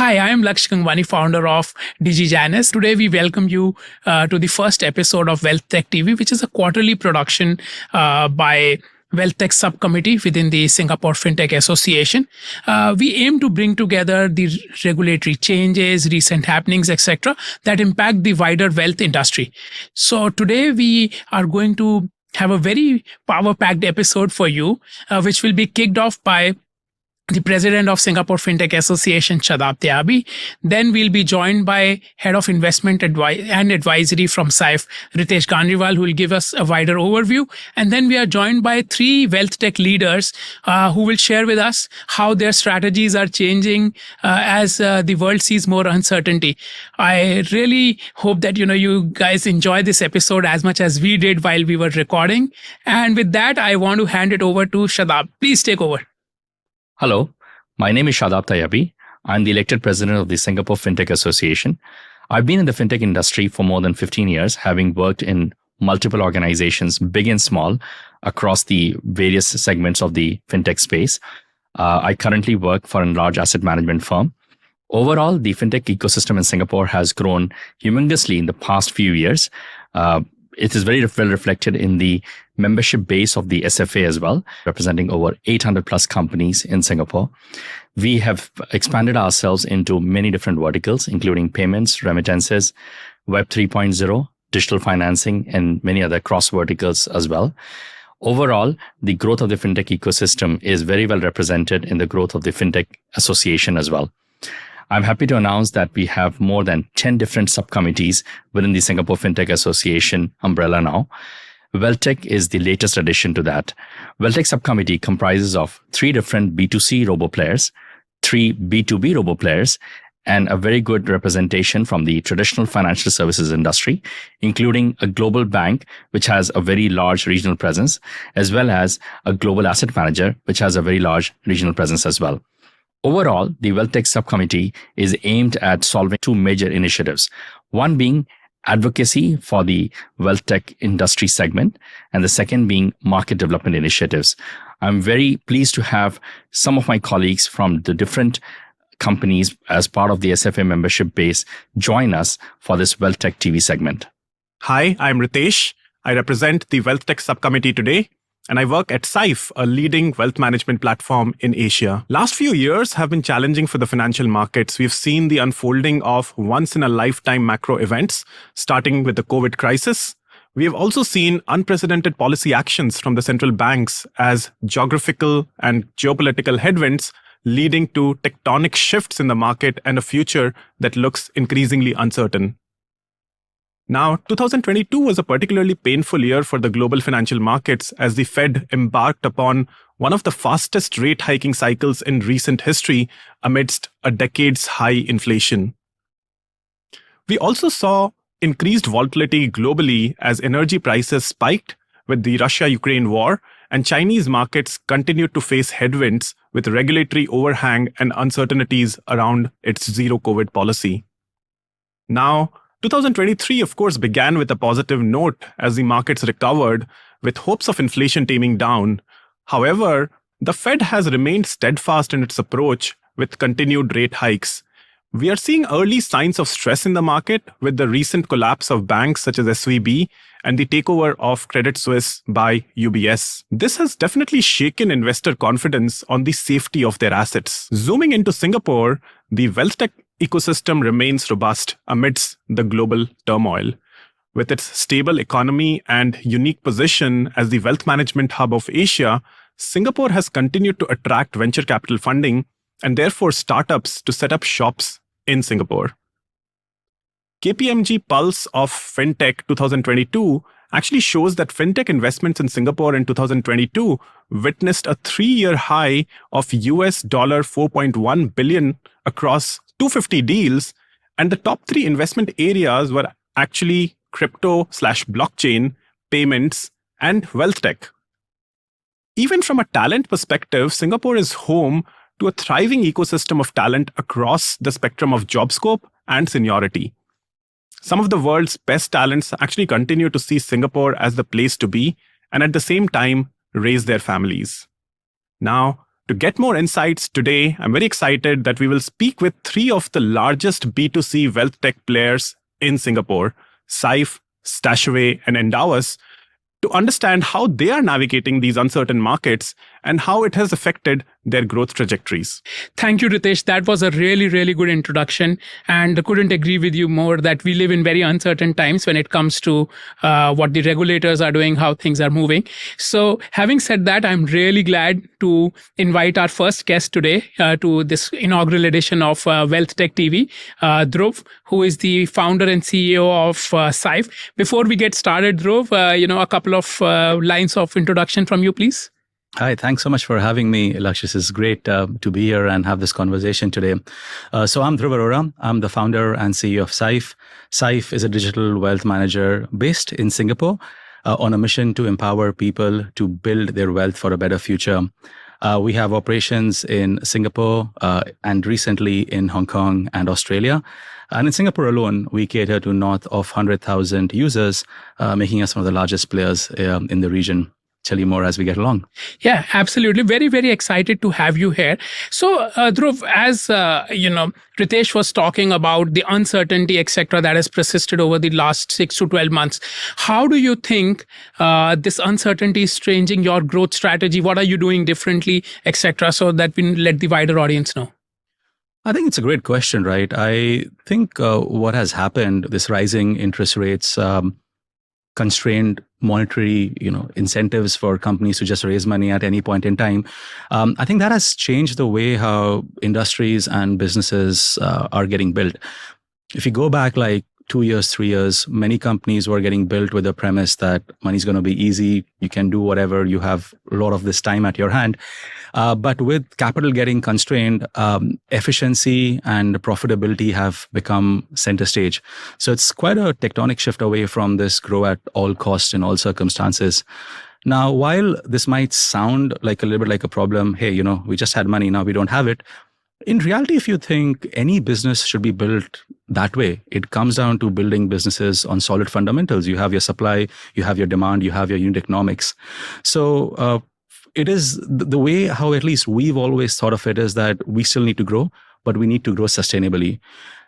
Hi, I am Laksh Gangwani, founder of DigiJanus. Today, we welcome you to the first episode of WealthTech TV, which is a quarterly production by WealthTech subcommittee within the Singapore Fintech Association. We aim to bring together the regulatory changes, recent happenings, etc., that impact the wider wealth industry. So today, we are going to have a very power-packed episode for you, which will be kicked off by the president of Singapore Fintech Association, Shadab Taiyabi. Then we'll be joined by head of investment and advisory from Syfe, Ritesh Ganeriwal, who will give us a wider overview. And then we are joined by three wealth tech leaders who will share with us how their strategies are changing as the world sees more uncertainty. I really hope that you guys enjoy this episode as much as we did while we were recording. And with that, I want to hand it over to Shadab. Please take over. Hello, my name is Shadab Taiyabi. I'm the elected president of the Singapore Fintech Association. I've been in the fintech industry for more than 15 years, having worked in multiple organizations, big and small, across the various segments of the fintech space. I currently work for a large asset management firm. Overall, the fintech ecosystem in Singapore has grown humongously in the past few years. It is very well reflected in the membership base of the SFA as well, representing over 800 plus companies in Singapore. We have expanded ourselves into many different verticals, including payments, remittances, Web 3.0, digital financing, and many other cross verticals as well. Overall, the growth of the fintech ecosystem is very well represented in the growth of the Fintech Association as well. I'm happy to announce that we have more than 10 different subcommittees within the Singapore Fintech Association umbrella now. WealthTech is the latest addition to that. WealthTech subcommittee comprises of 3 different B2C robo-players, 3 B2B robo-players, and a very good representation from the traditional financial services industry, including a global bank, which has a very large regional presence, as well as a global asset manager, which has a very large regional presence as well. Overall, the WealthTech subcommittee is aimed at solving 2 major initiatives, one being advocacy for the wealth tech industry segment, and the second being market development initiatives. I'm very pleased to have some of my colleagues from the different companies as part of the SFA membership base join us for this wealth tech TV segment. Hi, I'm Ritesh. I represent the wealth tech subcommittee today, and I work at Syfe, a leading wealth management platform in Asia. Last few years have been challenging for the financial markets. We've seen the unfolding of once-in-a-lifetime macro events, starting with the COVID crisis. We have also seen unprecedented policy actions from the central banks as geographical and geopolitical headwinds leading to tectonic shifts in the market and a future that looks increasingly uncertain. Now, 2022 was a particularly painful year for the global financial markets as the Fed embarked upon one of the fastest rate hiking cycles in recent history amidst a decade's high inflation. We also saw increased volatility globally as energy prices spiked with the Russia-Ukraine war, and Chinese markets continued to face headwinds with regulatory overhang and uncertainties around its zero-COVID policy. Now, 2023, of course, began with a positive note as the markets recovered, with hopes of inflation taming down. However, the Fed has remained steadfast in its approach with continued rate hikes. We are seeing early signs of stress in the market with the recent collapse of banks such as SVB and the takeover of Credit Suisse by UBS. This has definitely shaken investor confidence on the safety of their assets. Zooming into Singapore, the wealth tech ecosystem remains robust amidst the global turmoil. With its stable economy and unique position as the wealth management hub of Asia, Singapore has continued to attract venture capital funding and therefore startups to set up shops in Singapore. KPMG Pulse of Fintech 2022 actually shows that fintech investments in Singapore in 2022 witnessed a 3-year high of US $4.1 billion across 250 deals, and the top 3 investment areas were actually crypto/blockchain, payments, and wealth tech. Even from a talent perspective, Singapore is home to a thriving ecosystem of talent across the spectrum of job scope and seniority. Some of the world's best talents actually continue to see Singapore as the place to be and at the same time raise their families. Now, To get more insights today, I'm very excited that we will speak with three of the largest B2C wealth tech players in Singapore, Syfe, StashAway, and Endowus, to understand how they are navigating these uncertain markets and how it has affected their growth trajectories. Thank you, Ritesh. That was a really, really good introduction. And couldn't agree with you more that we live in very uncertain times when it comes to what the regulators are doing, how things are moving. So having said that, I'm really glad to invite our first guest today to this inaugural edition of WealthTech TV, Dhruv, who is the founder and CEO of Syfe. Before we get started, Dhruv, a couple of lines of introduction from you, please. Hi, thanks so much for having me, Laksh. This is great to be here and have this conversation today. So I'm Dhruv Arora. I'm the founder and CEO of Syfe. Syfe is a digital wealth manager based in Singapore on a mission to empower people to build their wealth for a better future. We have operations in Singapore and recently in Hong Kong and Australia. And in Singapore alone, we cater to north of 100,000 users, making us one of the largest players in the region. Tell you more as we get along. Yeah, absolutely. Very, very excited to have you here. So, Dhruv, as Ritesh was talking about the uncertainty, etc., that has persisted over the last 6 to 12 months. How do you think this uncertainty is changing your growth strategy? What are you doing differently, etc., so that we let the wider audience know? I think it's a great question, right? I think what has happened, this rising interest rates, constrained monetary, incentives for companies to just raise money at any point in time. I think that has changed the way how industries and businesses are getting built. If you go back like 2 years, 3 years, many companies were getting built with the premise that money's going to be easy. You can do whatever. You have a lot of this time at your hand. But with capital getting constrained, efficiency and profitability have become center stage. So it's quite a tectonic shift away from this grow at all costs in all circumstances. Now, while this might sound like a little bit like a problem, hey, we just had money, now we don't have it. In reality, if you think any business should be built that way, it comes down to building businesses on solid fundamentals. You have your supply, you have your demand, you have your unit economics. So it is the way how at least we've always thought of it is that we still need to grow, but we need to grow sustainably.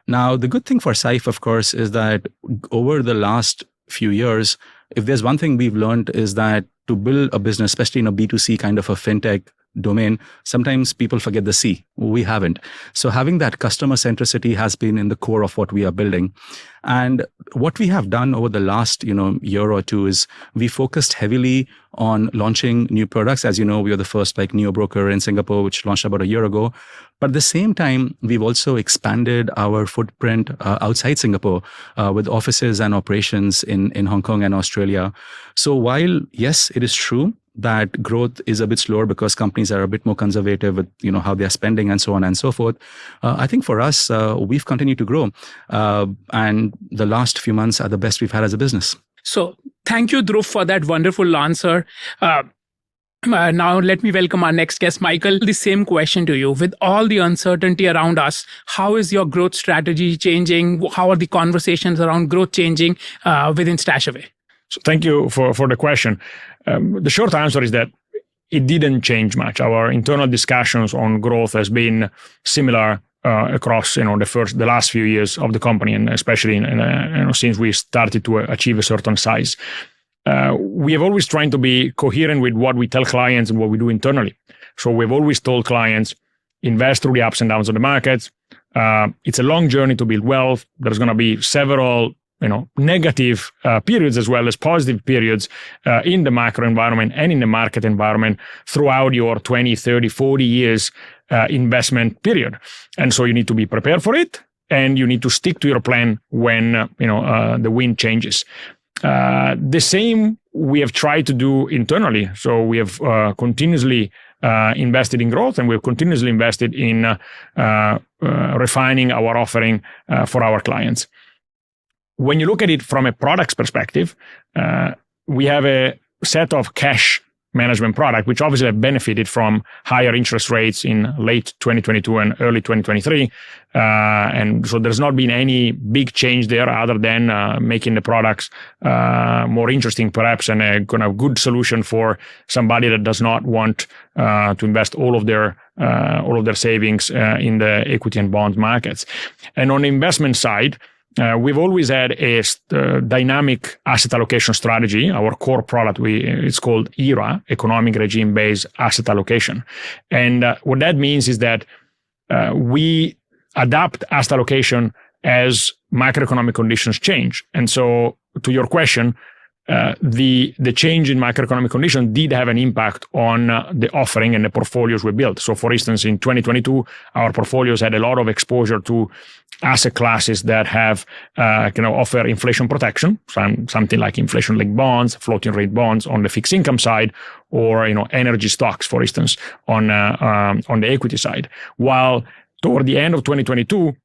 Now, the good thing for Syfe, of course, is that over the last few years, if there's one thing we've learned is that to build a business, especially in a B2C kind of a fintech domain, sometimes people forget the C. We haven't. So having that customer centricity has been in the core of what we are building. And what we have done over the last, year or two is we focused heavily on launching new products. As you know, we are the first neo broker in Singapore, which launched about a year ago. But at the same time, we've also expanded our footprint outside Singapore with offices and operations in Hong Kong and Australia. So while, yes, it is true that growth is a bit slower because companies are a bit more conservative with how they are spending and so on and so forth. I think for us, we've continued to grow. And the last few months are the best we've had as a business. So thank you, Dhruv, for that wonderful answer. Now, let me welcome our next guest, Michael. The same question to you. With all the uncertainty around us, how is your growth strategy changing? How are the conversations around growth changing within StashAway? So thank you for the question. The short answer is that it didn't change much. Our internal discussions on growth has been similar across the last few years of the company, and especially since we started to achieve a certain size. We have always tried to be coherent with what we tell clients and what we do internally. So we've always told clients, invest through the ups and downs of the markets. It's a long journey to build wealth. There's going to be several negative periods as well as positive periods in the macro environment and in the market environment throughout your 20, 30, 40 years investment period. And so you need to be prepared for it, and you need to stick to your plan when the wind changes. The same we have tried to do internally. So we have continuously invested in growth, and we've continuously invested in refining our offering for our clients. When you look at it from a product's perspective, we have a set of cash management product, which obviously have benefited from higher interest rates in late 2022 and early 2023. And so there's not been any big change there other than making the products more interesting, perhaps, and a kind of good solution for somebody that does not want to invest all of their savings in the equity and bond markets. And on the investment side, we've always had a dynamic asset allocation strategy. Our core product, it's called ERA, Economic Regime-Based Asset Allocation. And what that means is that we adapt asset allocation as macroeconomic conditions change. And so to your question, the change in macroeconomic conditions did have an impact on the offering and the portfolios we built. So for instance, in 2022, our portfolios had a lot of exposure to asset classes that have offer inflation protection, something like inflation-linked bonds, floating rate bonds on the fixed income side, or energy stocks, for instance, on the equity side. While toward the end of 2022,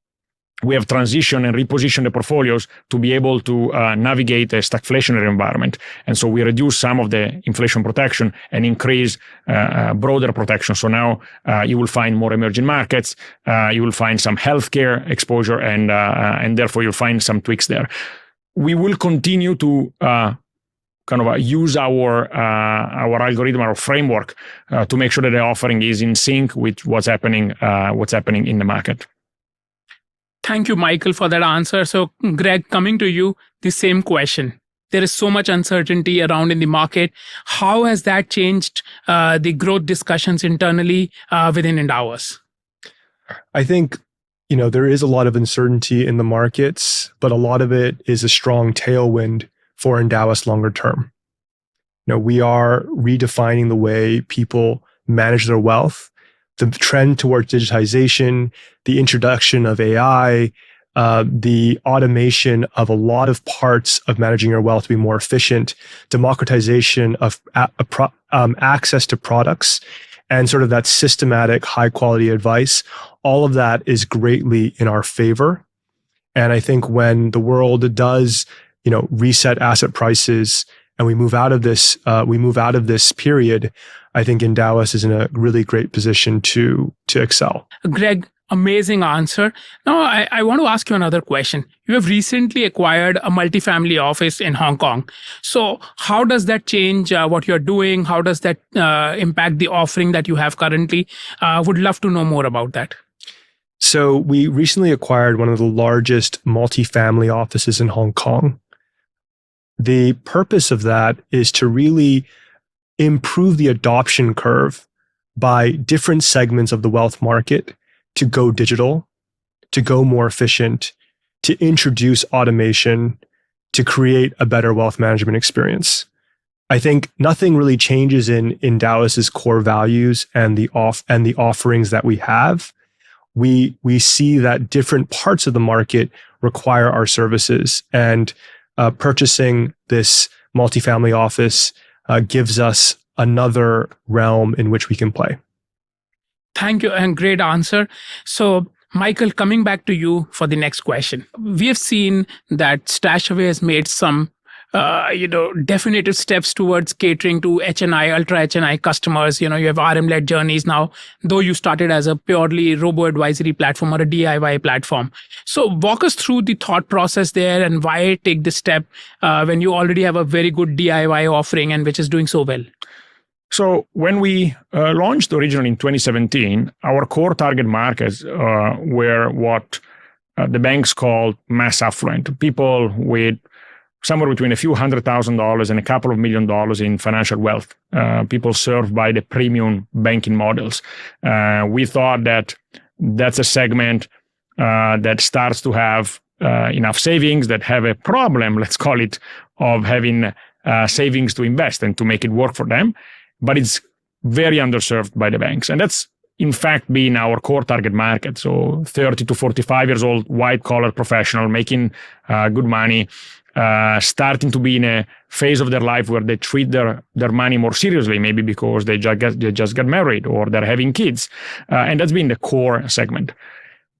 we have transitioned and repositioned the portfolios to be able to navigate a stagflationary environment. And so we reduce some of the inflation protection and increase broader protection. So now you will find more emerging markets, you will find some healthcare exposure, and therefore you'll find some tweaks there. We will continue to use our algorithm, our framework, to make sure that the offering is in sync with what's happening in the market. Thank you, Michael, for that answer. So, Greg, coming to you, the same question. There is so much uncertainty around in the market. How has that changed the growth discussions internally within Endowus? I think, there is a lot of uncertainty in the markets, but a lot of it is a strong tailwind for Endowus longer term. We are redefining the way people manage their wealth. The trend towards digitization, the introduction of AI, the automation of a lot of parts of managing your wealth to be more efficient, democratization of access to products, and sort of that systematic, high quality advice, all of that is greatly in our favor. And I think when the world does, reset asset prices and we move out of this period, I think Endowus is in a really great position to excel. Greg, amazing answer. Now, I want to ask you another question. You have recently acquired a multifamily office in Hong Kong. So how does that change what you're doing? How does that impact the offering that you have currently? Would love to know more about that. So we recently acquired one of the largest multifamily offices in Hong Kong. The purpose of that is to really improve the adoption curve by different segments of the wealth market to go digital, to go more efficient, to introduce automation, to create a better wealth management experience. I think nothing really changes in Endowus's core values and the offerings that we have. We see that different parts of the market require our services, and purchasing this multifamily office gives us another realm in which we can play. Thank you, and great answer. So, Michael, coming back to you for the next question. We have seen that StashAway has made some definitive steps towards catering to HNI, ultra HNI customers. You have RM-led journeys now, though you started as a purely robo-advisory platform or a DIY platform. So walk us through the thought process there and why take this step when you already have a very good DIY offering and which is doing so well. So when we launched originally in 2017, our core target markets were what the banks called mass affluent, people with somewhere between a few $100,000 and a couple of $1 million in financial wealth, people served by the premium banking models. We thought that that's a segment that starts to have enough savings, that have a problem, let's call it, of having savings to invest and to make it work for them. But it's very underserved by the banks. And that's, in fact, been our core target market. So 30 to 45 years old, white-collar professional, making good money, starting to be in a phase of their life where they treat their money more seriously, maybe because they just got married or they're having kids. And that's been the core segment.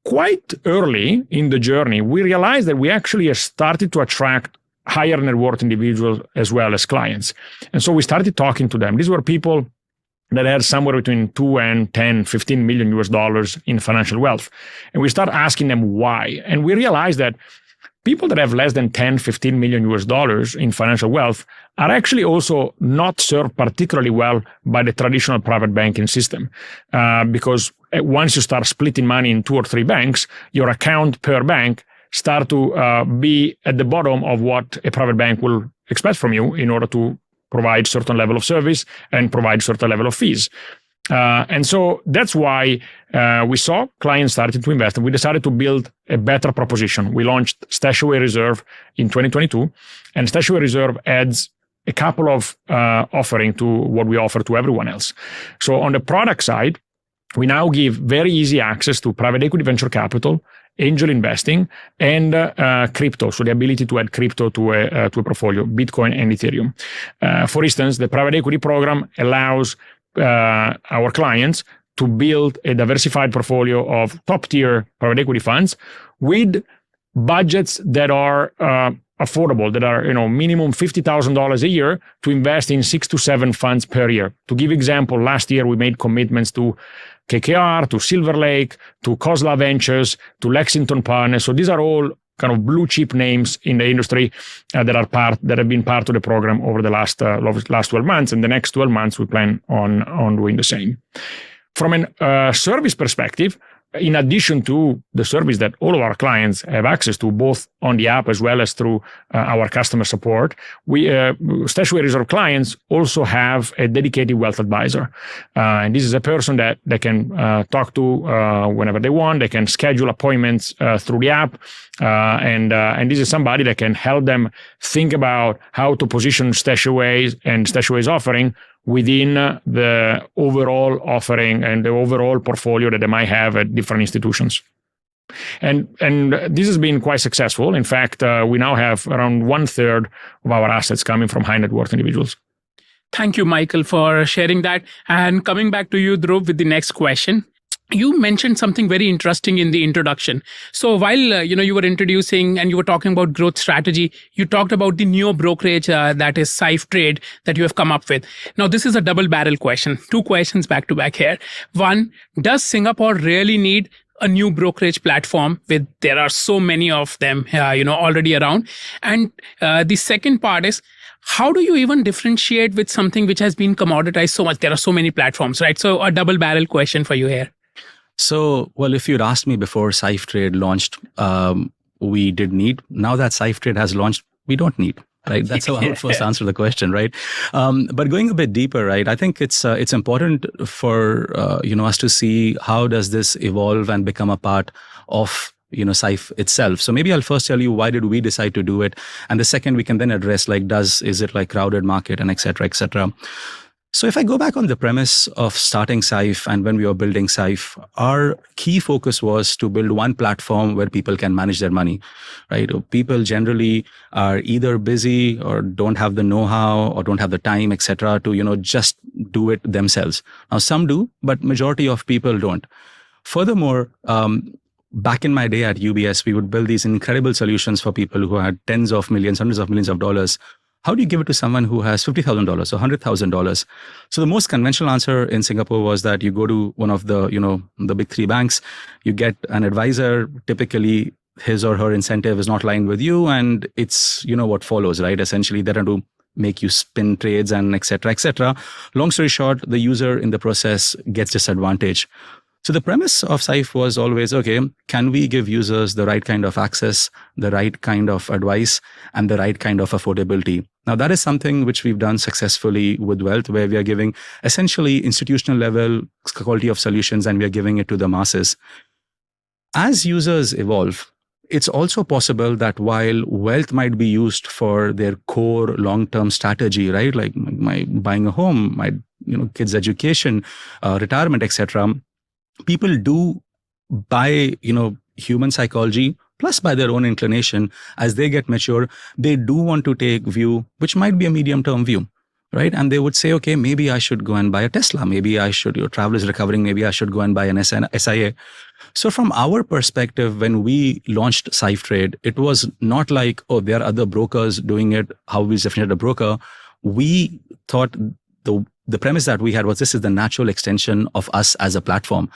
Quite early in the journey, we realized that we actually started to attract higher net worth individuals as well as clients. And so we started talking to them. These were people that had somewhere between 2 and 10, 15 million US dollars in financial wealth. And we started asking them why. And we realized that people that have less than 10, 15 million US dollars in financial wealth are actually also not served particularly well by the traditional private banking system. Because once you start splitting money in 2 or 3 banks, your account per bank start to be at the bottom of what a private bank will expect from you in order to provide certain level of service and provide certain level of fees. And so that's why we saw clients started to invest, and we decided to build a better proposition. We launched StashAway Reserve in 2022, and StashAway Reserve adds a couple of offering to what we offer to everyone else. So on the product side, we now give very easy access to private equity venture capital, angel investing, and crypto. So the ability to add crypto to a portfolio, Bitcoin and Ethereum. For instance, the private equity program allows our clients to build a diversified portfolio of top-tier private equity funds with budgets that are affordable, that are minimum $50,000 a year to invest in 6 to 7 funds per year. To give example, last year we made commitments to KKR, to Silver Lake, to Khosla Ventures, to Lexington Partners. So these are all kind of blue chip names in the industry that have been part of the program over the last 12 months. And the next 12 months, we plan on doing the same. From a service perspective, in addition to the service that all of our clients have access to, both on the app as well as through our customer support, we StashAway Reserve clients also have a dedicated wealth advisor. And this is a person that they can talk to whenever they want. They can schedule appointments through the app. And this is somebody that can help them think about how to position StashAway and StashAway's offering within the overall offering and the overall portfolio that they might have at different institutions. And this has been quite successful. In fact, we now have around 1/3 of our assets coming from high net worth individuals. Thank you, Michael, for sharing that. And coming back to you, Dhruv, with the next question. You mentioned something very interesting in the introduction. So while you were introducing and you were talking about growth strategy, you talked about the neo brokerage that is Syfe Trade that you have come up with. Now, this is a double barrel question. 2 questions back to back here. One, does Singapore really need a new brokerage platform with there are so many of them already around? And the second part is, how do you even differentiate with something which has been commoditized so much? There are so many platforms, right? So a double barrel question for you here. So, well, if you'd asked me before Syfe Trade launched, we did need. Now that Syfe Trade has launched, we don't need. Right, that's how I would first answer the question, right? But going a bit deeper, right? I think it's important for us to see how does this evolve and become a part of Syfe itself. So maybe I'll first tell you why did we decide to do it, and the second we can then address is it like crowded market and et cetera, et cetera. So if I go back on the premise of starting Syfe and when we were building Syfe, our key focus was to build one platform where people can manage their money, right? People generally are either busy or don't have the know-how or don't have the time, etc., to, just do it themselves. Now, some do, but majority of people don't. Furthermore, back in my day at UBS, we would build these incredible solutions for people who had tens of millions, hundreds of millions of dollars. How do you give it to someone who has $50,000 or $100,000? So the most conventional answer in Singapore was that you go to one of the, the big 3 banks, you get an advisor, typically his or her incentive is not aligned with you, and it's, what follows, right? Essentially, they're going to make you spin trades and et cetera, et cetera. Long story short, the user in the process gets disadvantaged. So the premise of Syfe was always, okay, can we give users the right kind of access, the right kind of advice, and the right kind of affordability? Now, that is something which we've done successfully with Wealth, where we are giving essentially institutional level quality of solutions, and we are giving it to the masses. As users evolve, it's also possible that while Wealth might be used for their core long-term strategy, right, like my buying a home, my kids' education, retirement, etc., people do by human psychology plus by their own inclination, as they get mature, they do want to take view which might be a medium term view, right? And they would say, okay, maybe I should go and buy a Tesla. Maybe I should, your travel is recovering. Maybe I should go and buy an SIA. So from our perspective, when we launched Syfe Trade, it was not like, oh, there are other brokers doing it. How we define a broker? We thought the premise that we had was this is the natural extension of us as a platform.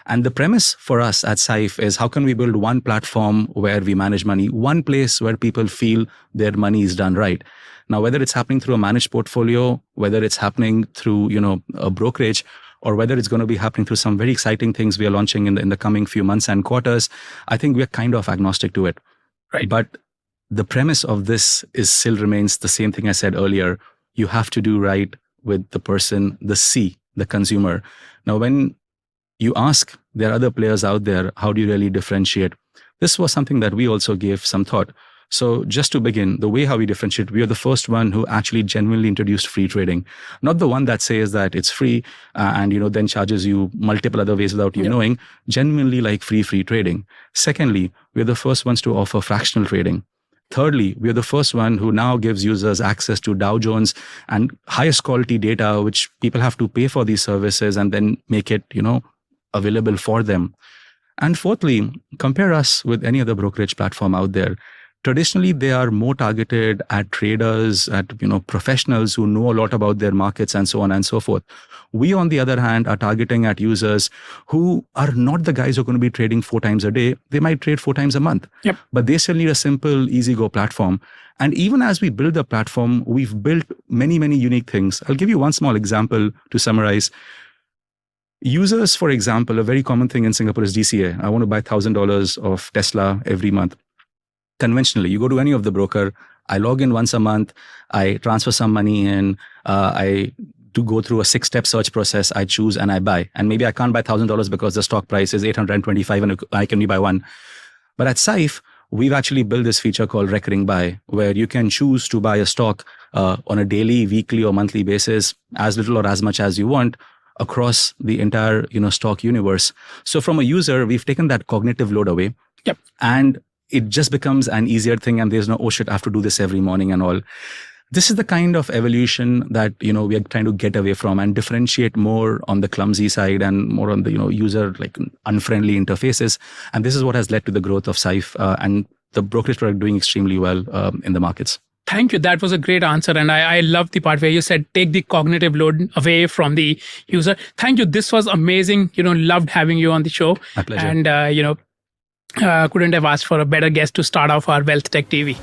And the premise for us at Syfe is how can we build one platform where we manage money, one place where people feel their money is done right. Now, whether it's happening through a managed portfolio, whether it's happening through, a brokerage, or whether it's going to be happening through some very exciting things we are launching in the coming few months and quarters, I think we're kind of agnostic to it. Right. But the premise of this still remains the same thing I said earlier. You have to do right with the person, the C, the consumer. Now, when you ask, there are other players out there, how do you really differentiate? This was something that we also gave some thought. So just to begin, the way how we differentiate, we are the first one who actually genuinely introduced free trading. Not the one that says that it's free and then charges you multiple other ways without you knowing. Genuinely like free trading. Secondly, we're the first ones to offer fractional trading. Thirdly, we are the first one who now gives users access to Dow Jones and highest quality data, which people have to pay for these services and then make it, available for them. And fourthly, compare us with any other brokerage platform out there. Traditionally, they are more targeted at traders, at professionals who know a lot about their markets and so on and so forth. We, on the other hand, are targeting at users who are not the guys who are going to be trading 4 times a day. They might trade 4 times a month. Yep. But they still need a simple, easy-go platform. And even as we build the platform, we've built many, many unique things. I'll give you one small example to summarize. Users, for example, a very common thing in Singapore is DCA. I want to buy $1,000 of Tesla every month. Conventionally, you go to any of the broker, I log in once a month, I transfer some money in, I do go through a 6-step search process, I choose and I buy. And maybe I can't buy $1,000 because the stock price is $825 and I can only buy one. But at Syfe, we've actually built this feature called recurring buy, where you can choose to buy a stock on a daily, weekly or monthly basis, as little or as much as you want, across the entire stock universe. So from a user, we've taken that cognitive load away. Yep. And it just becomes an easier thing, and there's no, oh shit, I have to do this every morning and all. This is the kind of evolution that we are trying to get away from and differentiate more on the clumsy side and more on the user like unfriendly interfaces. And this is what has led to the growth of Syfe and the brokerage product doing extremely well in the markets. Thank you. That was a great answer. And I love the part where you said, take the cognitive load away from the user. Thank you. This was amazing. Loved having you on the show. My pleasure. And, couldn't have asked for a better guest to start off our WealthTech TV.